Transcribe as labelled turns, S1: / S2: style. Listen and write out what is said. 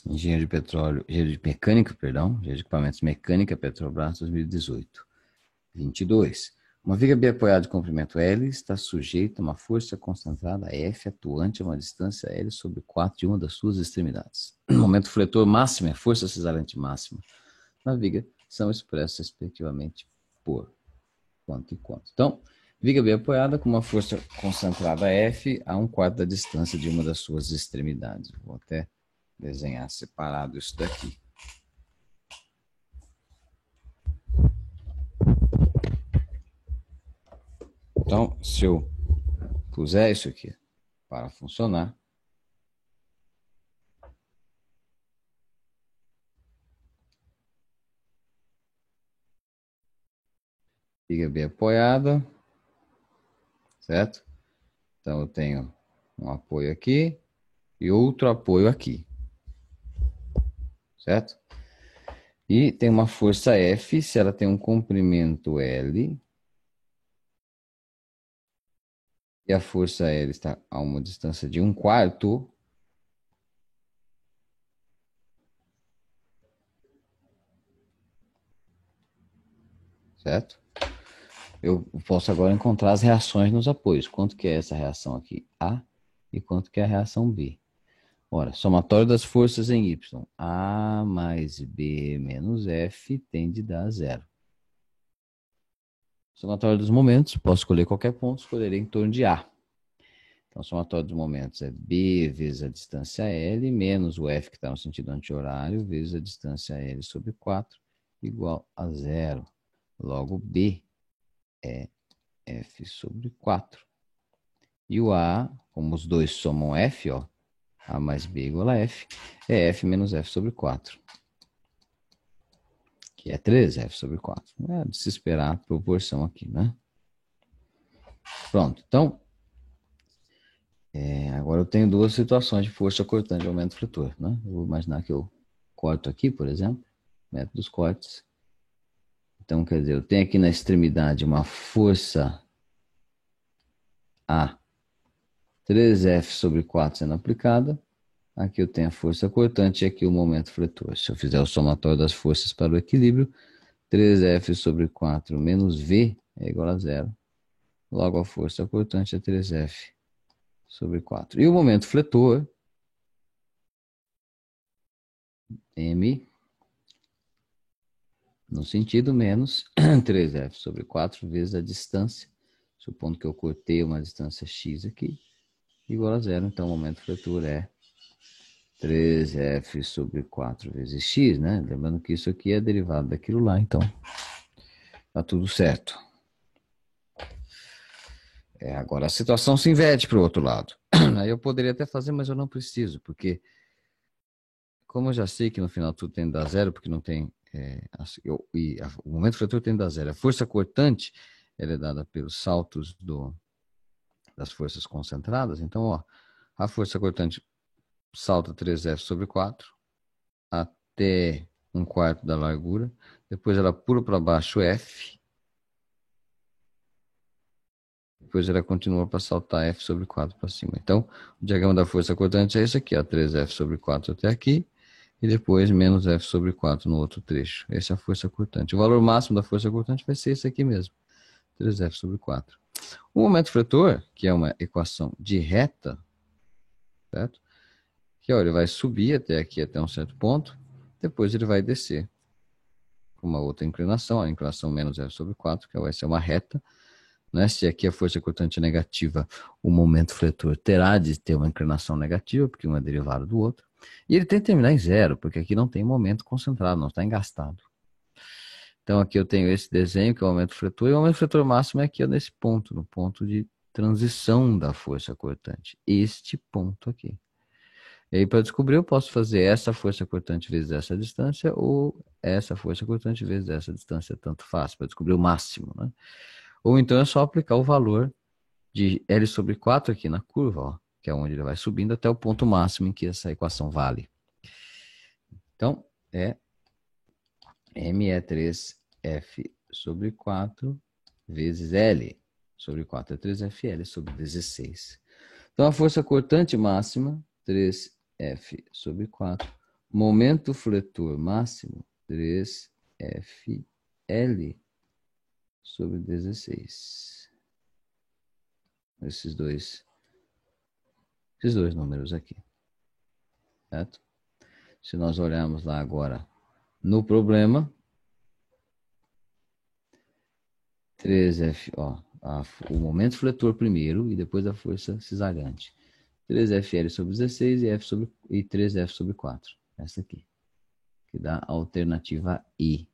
S1: Engenheiro de petróleo, engenheiro de mecânica, perdão, engenheiro de equipamentos mecânica, Petrobras, 2018. 22. Uma viga bem apoiada de comprimento L está sujeita a uma força concentrada F atuante a uma distância L sobre 4 de uma das suas extremidades. No momento fletor máximo e a força cesarante máxima na viga são expressas respectivamente por quanto e quanto. Então, viga bem apoiada com uma força concentrada F a 1/4 da distância de uma das suas extremidades. Vou até desenhar separado isso daqui. Então, se eu puser isso aqui para funcionar, viga bem apoiada, certo? Então, eu tenho um apoio aqui e outro apoio aqui, certo? E tem uma força F, se ela tem um comprimento L, e a força L está a uma distância de 1/4, certo? Eu posso agora encontrar as reações nos apoios. Quanto que é essa reação aqui? A e quanto que é a reação B? Ora, somatório das forças em Y. A mais B menos F tende a dar 0. Somatório dos momentos, posso escolher qualquer ponto, escolherei em torno de A. Então, somatório dos momentos é B vezes a distância L, menos o F que está no sentido anti-horário, vezes a distância L sobre 4, igual a 0. Logo, B é F sobre 4. E o A, como os dois somam F, ó, A mais B igual a F, é F menos F sobre 4. Que é 3F sobre 4. É de se esperar a proporção aqui, né? Pronto, então, agora eu tenho duas situações de força cortante e aumento fletor, né? Eu vou imaginar que eu corto aqui, por exemplo, método dos cortes. Então, quer dizer, eu tenho aqui na extremidade uma força A, 3F sobre 4 sendo aplicada. Aqui eu tenho a força cortante e aqui o momento fletor. Se eu fizer o somatório das forças para o equilíbrio, 3F sobre 4 menos V é igual a 0. Logo, a força cortante é 3F sobre 4. E o momento fletor, M, no sentido menos 3F sobre 4 vezes a distância, supondo que eu cortei uma distância x aqui, igual a 0. Então, o momento fletor é 3F sobre 4 vezes x, né? Lembrando que isso aqui é derivado daquilo lá, então tá tudo certo. Agora a situação se inverte para o outro lado. Aí eu poderia até fazer, mas eu não preciso, porque como eu já sei que no final tudo tem que dar 0, porque não tem... o momento fletor tem que dar 0. A força cortante ela é dada pelos saltos das forças concentradas. Então, ó, a força cortante salta 3F sobre 4 até 1/4 da largura. Depois ela pula para baixo F. Depois ela continua para saltar F sobre 4 para cima. Então, o diagrama da força cortante é esse aqui, ó, 3F sobre 4 até aqui. E depois menos F sobre 4 no outro trecho. Essa é a força cortante. O valor máximo da força cortante vai ser esse aqui mesmo, 3F sobre 4. O momento fletor, que é uma equação de reta, certo? Que ó, ele vai subir até aqui, até um certo ponto, depois ele vai descer com uma outra inclinação, a inclinação menos F sobre 4, que vai ser uma reta. Né? Se aqui a força cortante é negativa, o momento fletor terá de ter uma inclinação negativa, porque um é derivado do outro. E ele tem que terminar em 0, porque aqui não tem momento concentrado, não está engastado. Então aqui eu tenho esse desenho, que é o momento fletor, e o momento fletor máximo é aqui ó, nesse ponto, no ponto de transição da força cortante. Este ponto aqui. E aí, para descobrir, eu posso fazer essa força cortante vezes essa distância, ou essa força cortante vezes essa distância, tanto faz, para descobrir o máximo, né? Ou então é só aplicar o valor de L sobre 4 aqui na curva, ó, que é onde ele vai subindo até o ponto máximo em que essa equação vale. Então, M é 3F sobre 4 vezes L sobre 4 é 3FL sobre 16. Então, a força cortante máxima, 3F sobre 4, Momento fletor máximo, 3FL sobre 16. Esses dois números aqui, certo? Se nós olharmos lá agora no problema, 3F, ó, o momento fletor primeiro e depois a força cesariante. 3FL sobre 16 e 3F sobre 4. Essa aqui, que dá a alternativa I.